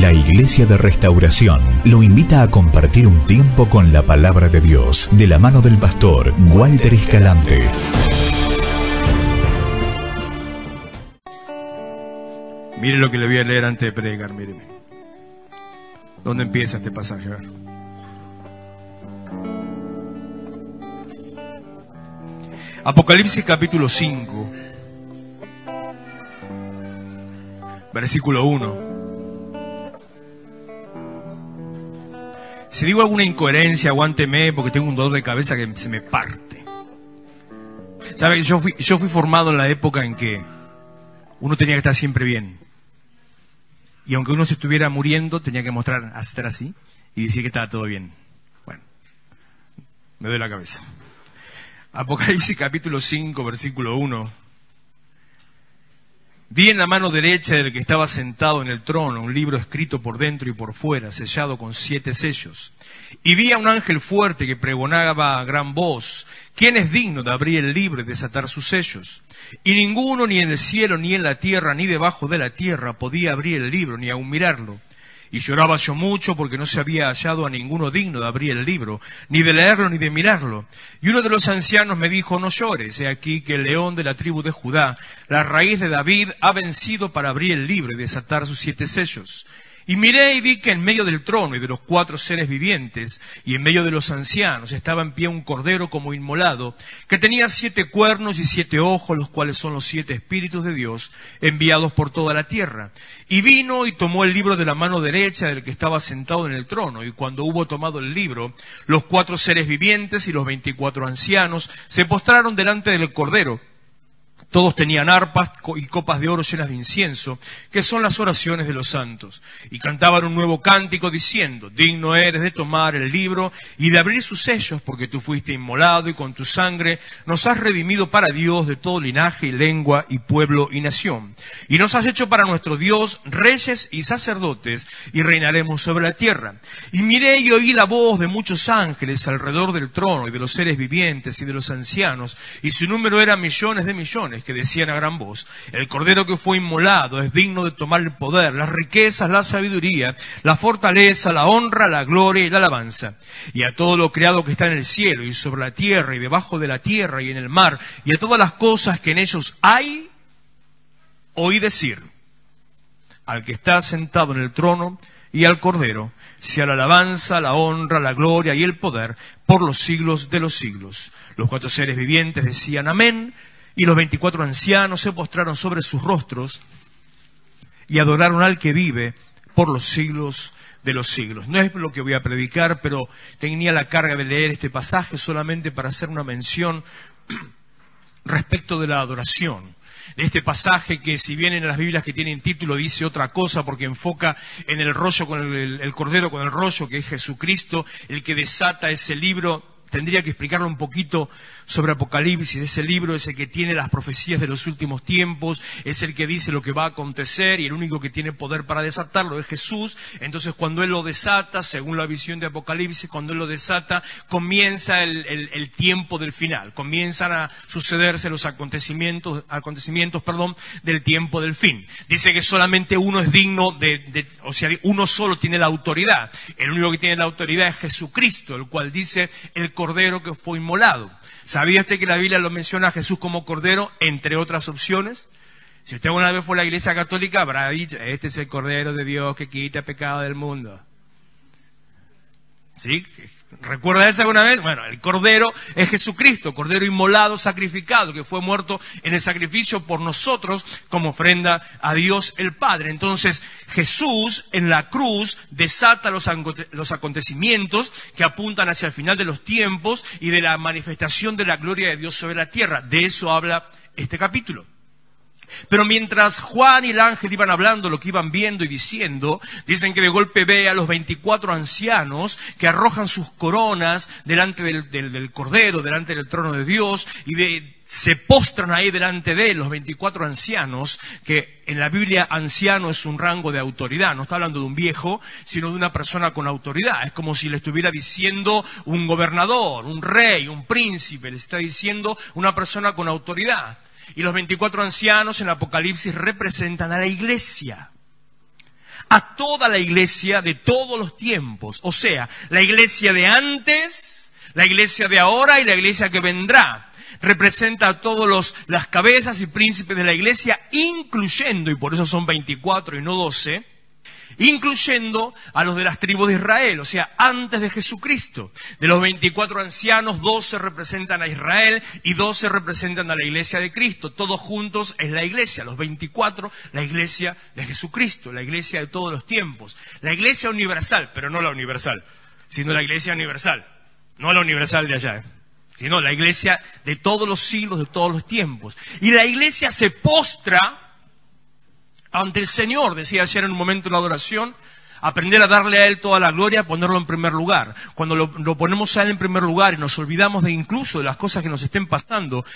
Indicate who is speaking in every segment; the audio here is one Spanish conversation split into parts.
Speaker 1: La Iglesia de Restauración lo invita a compartir un tiempo con la Palabra de Dios, de la mano del pastor Walter Escalante.
Speaker 2: Mire lo que le voy a leer antes de predicar, míreme. ¿Dónde empieza este pasaje? A ver. Apocalipsis capítulo 5, versículo 1. Si digo alguna incoherencia, aguánteme porque tengo un dolor de cabeza que se me parte. ¿Sabe? Yo fui formado en la época en que uno tenía que estar siempre bien. Y aunque uno se estuviera muriendo, tenía que mostrar, estar así y decir que estaba todo bien. Bueno, me doy la cabeza. Apocalipsis capítulo 5, versículo 1. Vi en la mano derecha del que estaba sentado en el trono un libro escrito por dentro y por fuera, sellado con 7 sellos. Y vi a un ángel fuerte que pregonaba a gran voz: ¿quién es digno de abrir el libro y desatar sus sellos? Y ninguno, ni en el cielo, ni en la tierra, ni debajo de la tierra, podía abrir el libro, ni aun mirarlo. Y lloraba yo mucho porque no se había hallado a ninguno digno de abrir el libro, ni de leerlo, ni de mirarlo. Y uno de los ancianos me dijo: no llores, he aquí que el león de la tribu de Judá, la raíz de David, ha vencido para abrir el libro y desatar sus 7 sellos. Y miré y vi que en medio del trono y de los 4 seres vivientes, y en medio de los ancianos, estaba en pie un cordero como inmolado, que tenía 7 cuernos y 7 ojos, los cuales son los 7 espíritus de Dios, enviados por toda la tierra. Y vino y tomó el libro de la mano derecha del que estaba sentado en el trono, y cuando hubo tomado el libro, los 4 seres vivientes y los 24 ancianos se postraron delante del cordero. Todos tenían arpas y copas de oro llenas de incienso, que son las oraciones de los santos. Y cantaban un nuevo cántico diciendo: digno eres de tomar el libro y de abrir sus sellos, porque tú fuiste inmolado y con tu sangre nos has redimido para Dios de todo linaje y lengua y pueblo y nación. Y nos has hecho para nuestro Dios reyes y sacerdotes, y reinaremos sobre la tierra. Y miré y oí la voz de muchos ángeles alrededor del trono y de los seres vivientes y de los ancianos, y su número era millones de millones, que decían a gran voz: el cordero que fue inmolado es digno de tomar el poder, las riquezas, la sabiduría, la fortaleza, la honra, la gloria y la alabanza. Y a todo lo creado que está en el cielo y sobre la tierra y debajo de la tierra y en el mar, y a todas las cosas que en ellos hay, oí decir: al que está sentado en el trono y al cordero sea la alabanza, la honra, la gloria y el poder por los siglos de los siglos. Los 4 seres vivientes decían amén. Y los 24 ancianos se postraron sobre sus rostros y adoraron al que vive por los siglos de los siglos. No es lo que voy a predicar, pero tenía la carga de leer este pasaje solamente para hacer una mención respecto de la adoración. De este pasaje que, si bien en las Biblias que tienen título dice otra cosa porque enfoca en el rollo con el cordero con el rollo, que es Jesucristo, el que desata ese libro. Tendría que explicarlo un poquito sobre Apocalipsis. Ese libro es el que tiene las profecías de los últimos tiempos, es el que dice lo que va a acontecer, y el único que tiene poder para desatarlo es Jesús. Entonces, cuando Él lo desata, según la visión de Apocalipsis, cuando Él lo desata, comienza el tiempo del final. Comienzan a sucederse los acontecimientos, del tiempo del fin. Dice que solamente uno es digno o sea, uno solo tiene la autoridad. El único que tiene la autoridad es Jesucristo, el cual dice: el cordero que fue inmolado. ¿Sabía usted que la Biblia lo menciona a Jesús como cordero, entre otras opciones? Si usted alguna vez fue a la Iglesia Católica, habrá dicho: este es el Cordero de Dios que quita el pecado del mundo. ¿Sí? ¿Recuerda eso alguna vez? Bueno, el Cordero es Jesucristo, Cordero inmolado, sacrificado, que fue muerto en el sacrificio por nosotros como ofrenda a Dios el Padre. Entonces, Jesús en la cruz desata los acontecimientos que apuntan hacia el final de los tiempos y de la manifestación de la gloria de Dios sobre la tierra. De eso habla este capítulo. Pero mientras Juan y el ángel iban hablando lo que iban viendo y diciendo, dicen que de golpe ve a los 24 ancianos que arrojan sus coronas delante del Cordero, delante del trono de Dios, y se postran ahí delante de él, los 24 ancianos, que en la Biblia anciano es un rango de autoridad. No está hablando de un viejo, sino de una persona con autoridad. Es como si le estuviera diciendo un gobernador, un rey, un príncipe, le está diciendo una persona con autoridad. Y los 24 ancianos en Apocalipsis representan a la iglesia. a toda la iglesia de todos los tiempos. O sea, la iglesia de antes, la iglesia de ahora y la iglesia que vendrá. Representa a todos las cabezas y príncipes de la iglesia, incluyendo, y por eso son 24 y no 12, incluyendo a los de las tribus de Israel, o sea, antes de Jesucristo. De los 24 ancianos, 12 representan a Israel y 12 representan a la iglesia de Cristo. Todos juntos es la iglesia, los 24, la iglesia de Jesucristo, la iglesia de todos los tiempos. La iglesia universal, pero no la universal, sino la iglesia universal, no la universal de allá, sino la iglesia de todos los siglos, de todos los tiempos. Y la iglesia se postra ante el Señor, decía ayer en un momento en la adoración, aprender a darle a Él toda la gloria, ponerlo en primer lugar. Cuando lo ponemos a Él en primer lugar y nos olvidamos de incluso de las cosas que nos estén pasando,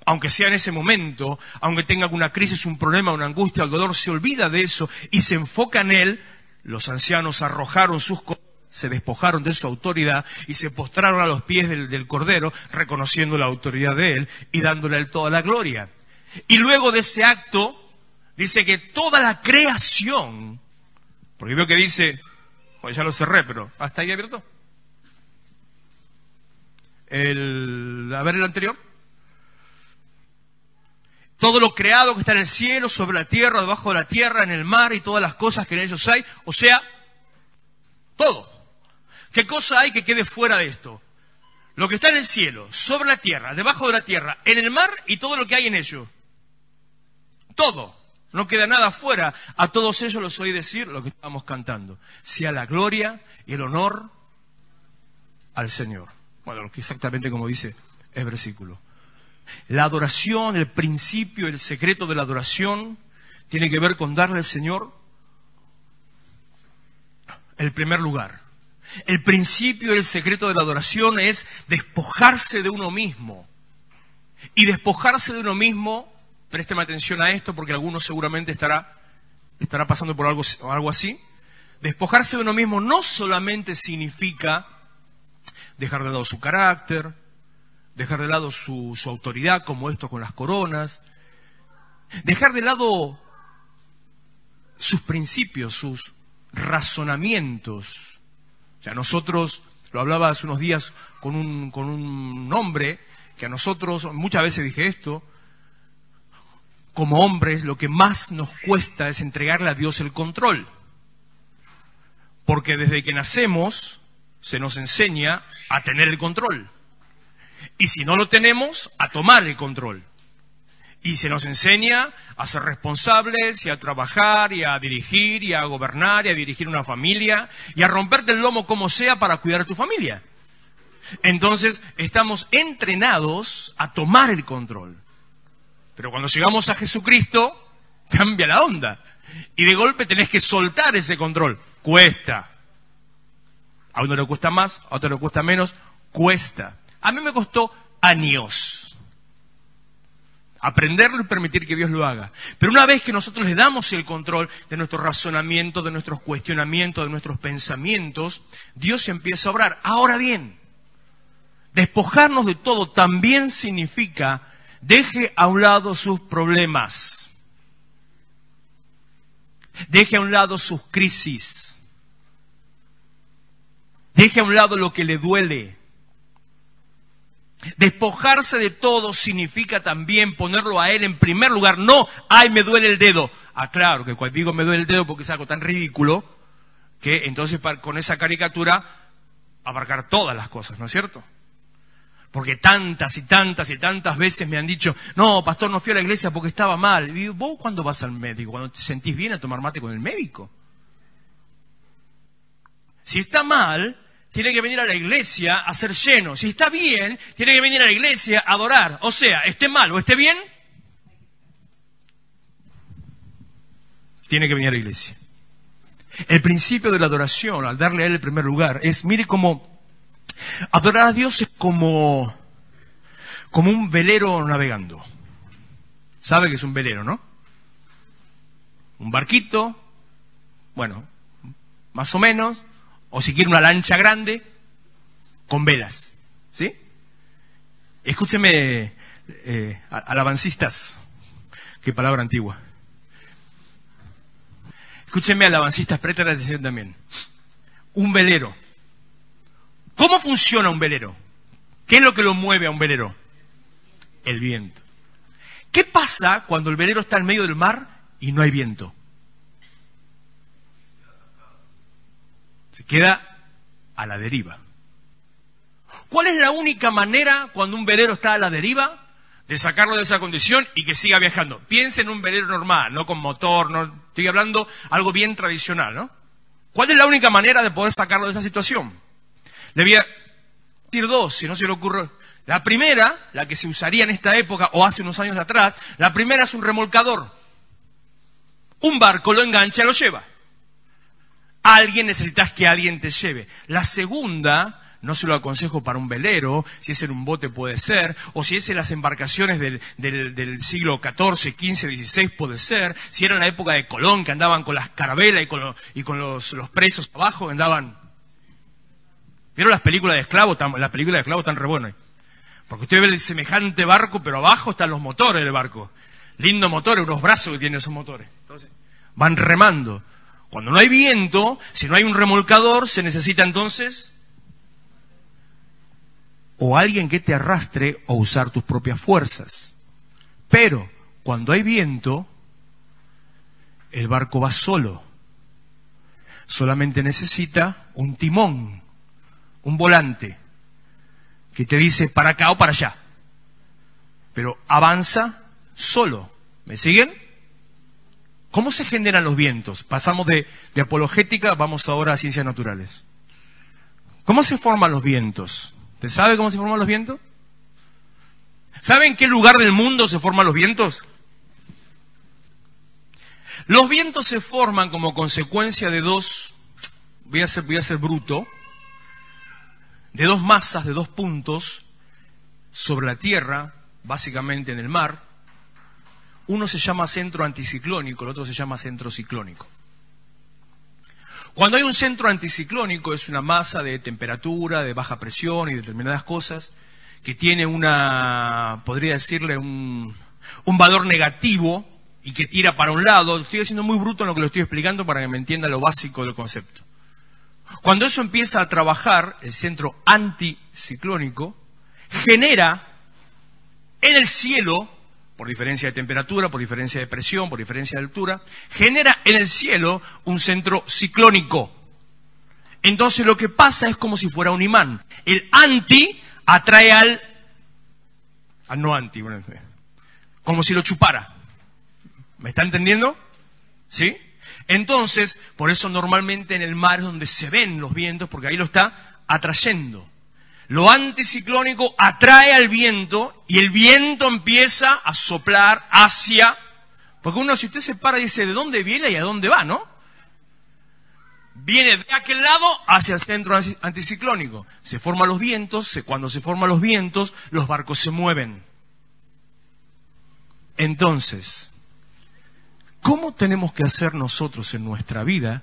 Speaker 2: aunque sea en ese momento, aunque tenga alguna crisis, un problema, una angustia, el dolor, se olvida de eso y se enfoca en Él. Los ancianos arrojaron sus cosas, se despojaron de su autoridad y se postraron a los pies del Cordero, reconociendo la autoridad de Él y dándole a Él toda la gloria. Y luego de ese acto, dice que toda la creación, porque veo que dice, pues ya lo cerré, pero ¿hasta ahí abierto? A ver el anterior. Todo lo creado que está en el cielo, sobre la tierra, debajo de la tierra, en el mar y todas las cosas que en ellos hay, o sea, todo. ¿Qué cosa hay que quede fuera de esto? Lo que está en el cielo, sobre la tierra, debajo de la tierra, en el mar y todo lo que hay en ello. Todo. No queda nada fuera. A todos ellos los oí decir lo que estábamos cantando. Sea la gloria y el honor al Señor. Bueno, exactamente como dice el versículo. La adoración, el principio, el secreto de la adoración, tiene que ver con darle al Señor el primer lugar. El principio y el secreto de la adoración es despojarse de uno mismo. Y despojarse de uno mismo, présteme atención a esto porque alguno seguramente estará pasando por algo así. Despojarse de uno mismo no solamente significa dejar de lado su carácter, dejar de lado su autoridad, como esto con las coronas, dejar de lado sus principios, sus razonamientos. O sea, nosotros, lo hablaba hace unos días con un hombre, que a nosotros, muchas veces dije esto, como hombres lo que más nos cuesta es entregarle a Dios el control. Porque desde que nacemos se nos enseña a tener el control. Y si no lo tenemos, a tomar el control. Y se nos enseña a ser responsables y a trabajar y a dirigir y a gobernar y a dirigir una familia y a romperte el lomo como sea para cuidar a tu familia. Entonces estamos entrenados a tomar el control. Pero cuando llegamos a Jesucristo, cambia la onda. Y de golpe tenés que soltar ese control. Cuesta. A uno le cuesta más, a otro le cuesta menos. Cuesta. A mí me costó años aprenderlo y permitir que Dios lo haga. Pero una vez que nosotros le damos el control de nuestro razonamiento, de nuestros cuestionamientos, de nuestros pensamientos, Dios empieza a obrar. Ahora bien, despojarnos de todo también significa deje a un lado sus problemas. Deje a un lado sus crisis. Deje a un lado lo que le duele. Despojarse de todo significa también ponerlo a Él en primer lugar. No, ¡ay, me duele el dedo! Ah, claro, que cuando digo me duele el dedo porque es algo tan ridículo que entonces con esa caricatura abarcar todas las cosas, ¿no es cierto? Porque tantas y tantas y tantas veces me han dicho, no, pastor, no fui a la iglesia porque estaba mal. Y digo, ¿vos cuándo vas al médico? ¿Cuando te sentís bien a tomar mate con el médico? Si está mal, tiene que venir a la iglesia a ser lleno. Si está bien, tiene que venir a la iglesia a adorar. O sea, esté mal o esté bien, tiene que venir a la iglesia. El principio de la adoración, al darle a Él el primer lugar, es, mire cómo adorar a Dios es como un velero navegando. ¿Sabe que es un velero, no? Un barquito, bueno, más o menos, o si quiere una lancha grande, con velas, ¿sí? Escúcheme, alabancistas, qué palabra antigua. Escúchenme, alabancistas, presten atención también. Un velero. ¿Cómo funciona un velero? ¿Qué es lo que lo mueve a un velero? El viento. ¿Qué pasa cuando el velero está en medio del mar y no hay viento? Se queda a la deriva. ¿Cuál es la única manera cuando un velero está a la deriva de sacarlo de esa condición y que siga viajando? Piensa en un velero normal, no con motor, no estoy hablando algo bien tradicional, ¿no? ¿Cuál es la única manera de poder sacarlo de esa situación? Le voy a decir dos, si no se le ocurre. La primera, la que se usaría en esta época o hace unos años atrás, la primera es un remolcador. Un barco lo engancha y lo lleva. Alguien, necesitas que alguien te lleve. La segunda, no se lo aconsejo para un velero, si es en un bote puede ser, o si es en las embarcaciones del siglo XIV, XV, XVI puede ser, si era en la época de Colón, que andaban con las carabelas y con los presos abajo, andaban... ¿Vieron las películas de esclavos? Las películas de esclavos están re buenas. Porque usted ve el semejante barco, pero abajo están los motores del barco. Lindo motores, unos brazos que tienen esos motores. Entonces, van remando. Cuando no hay viento, si no hay un remolcador, se necesita entonces o alguien que te arrastre o usar tus propias fuerzas. Pero cuando hay viento, el barco va solo. Solamente necesita un timón, un volante, que te dice para acá o para allá. Pero avanza solo. ¿Me siguen? ¿Cómo se generan los vientos? Pasamos de apologética, vamos ahora a ciencias naturales. ¿Cómo se forman los vientos? ¿Usted sabe cómo se forman los vientos? ¿Sabe en qué lugar del mundo se forman los vientos? Los vientos se forman como consecuencia de dos, voy a ser bruto, de dos masas, de dos puntos sobre la Tierra, básicamente en el mar. Uno se llama centro anticiclónico, el otro se llama centro ciclónico. Cuando hay un centro anticiclónico es una masa de temperatura, de baja presión y determinadas cosas que tiene podría decirle un valor negativo y que tira para un lado. Estoy haciendo muy bruto en lo que lo estoy explicando para que me entienda lo básico del concepto. Cuando eso empieza a trabajar, el centro anticiclónico genera en el cielo, por diferencia de temperatura, por diferencia de presión, por diferencia de altura, genera en el cielo un centro ciclónico. Entonces lo que pasa es como si fuera un imán. El anti atrae al no anti, como si lo chupara. ¿Me está entendiendo? ¿Sí? Entonces, por eso normalmente en el mar es donde se ven los vientos, porque ahí lo está atrayendo. Lo anticiclónico atrae al viento y el viento empieza a soplar hacia... Porque uno, si usted se para, dice, ¿de dónde viene y a dónde va, no? Viene de aquel lado hacia el centro anticiclónico. Se forman los vientos, cuando se forman los vientos, los barcos se mueven. Entonces, ¿cómo tenemos que hacer nosotros en nuestra vida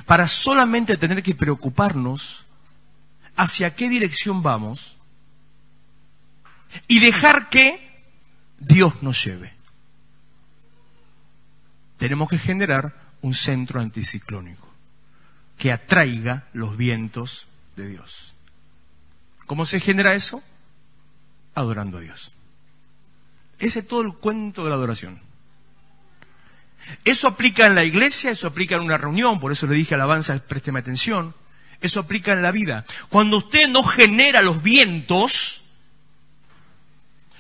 Speaker 2: para solamente tener que preocuparnos hacia qué dirección vamos y dejar que Dios nos lleve? Tenemos que generar un centro anticiclónico que atraiga los vientos de Dios. ¿Cómo se genera eso? Adorando a Dios. Ese es todo el cuento de la adoración. Eso aplica en la iglesia, eso aplica en una reunión, por eso le dije alabanza, présteme atención. Eso aplica en la vida. Cuando usted no genera los vientos,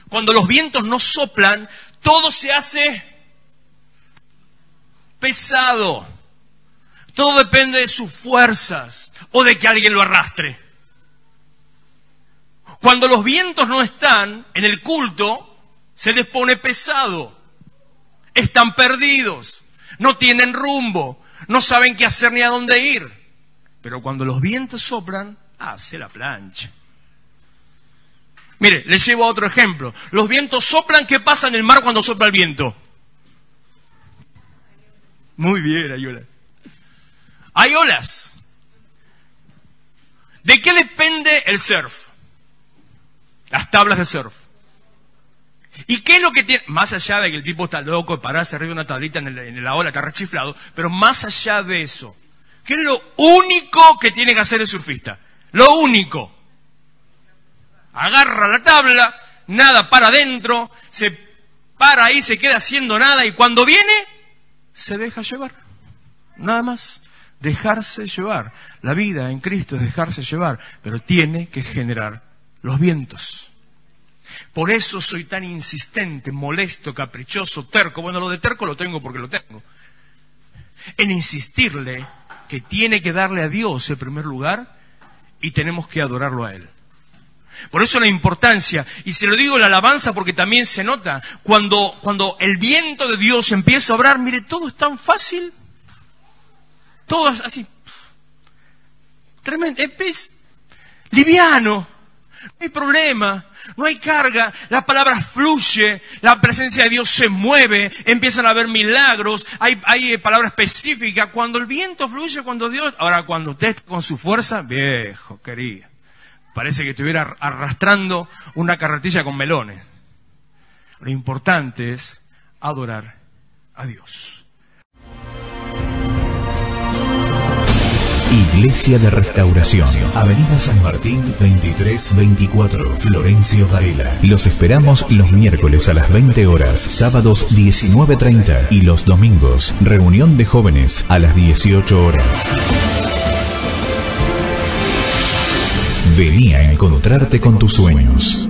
Speaker 2: cuando los vientos no soplan, todo se hace pesado. Todo depende de sus fuerzas o de que alguien lo arrastre. Cuando los vientos no están en el culto, se les pone pesado. Están perdidos, no tienen rumbo, no saben qué hacer ni a dónde ir. Pero cuando los vientos soplan, hace la plancha. Mire, les llevo a otro ejemplo. Los vientos soplan, ¿qué pasa en el mar cuando sopla el viento? Muy bien, hay olas. Hay olas. ¿De qué depende el surf? Las tablas de surf. ¿Y qué es lo que tiene? Más allá de que el tipo está loco de pararse arriba de una tablita en la ola, está rechiflado, pero más allá de eso, ¿qué es lo único que tiene que hacer el surfista? Lo único. Agarra la tabla, nada para adentro, se para ahí, se queda haciendo nada y cuando viene, se deja llevar. Nada más. Dejarse llevar. La vida en Cristo es dejarse llevar, pero tiene que generar los vientos. Por eso soy tan insistente, molesto, caprichoso, terco. Bueno, lo de terco lo tengo porque lo tengo. En insistirle que tiene que darle a Dios el primer lugar y tenemos que adorarlo a Él. Por eso la importancia, y se lo digo la alabanza porque también se nota, cuando el viento de Dios empieza a obrar, mire, todo es tan fácil, todo es así, tremendo, es liviano, no hay problema, no hay carga, la palabra fluye, la presencia de Dios se mueve, empiezan a haber milagros, hay palabra específica, cuando el viento fluye, cuando Dios, ahora cuando usted está con su fuerza, viejo, querido. Parece que estuviera arrastrando una carretilla con melones. Lo importante es adorar a Dios.
Speaker 1: Iglesia de Restauración, Avenida San Martín 2324, Florencio Varela. Los esperamos los miércoles a las 20 horas, sábados 19:30 y los domingos, reunión de jóvenes a las 18 horas. Vení a encontrarte con tus sueños.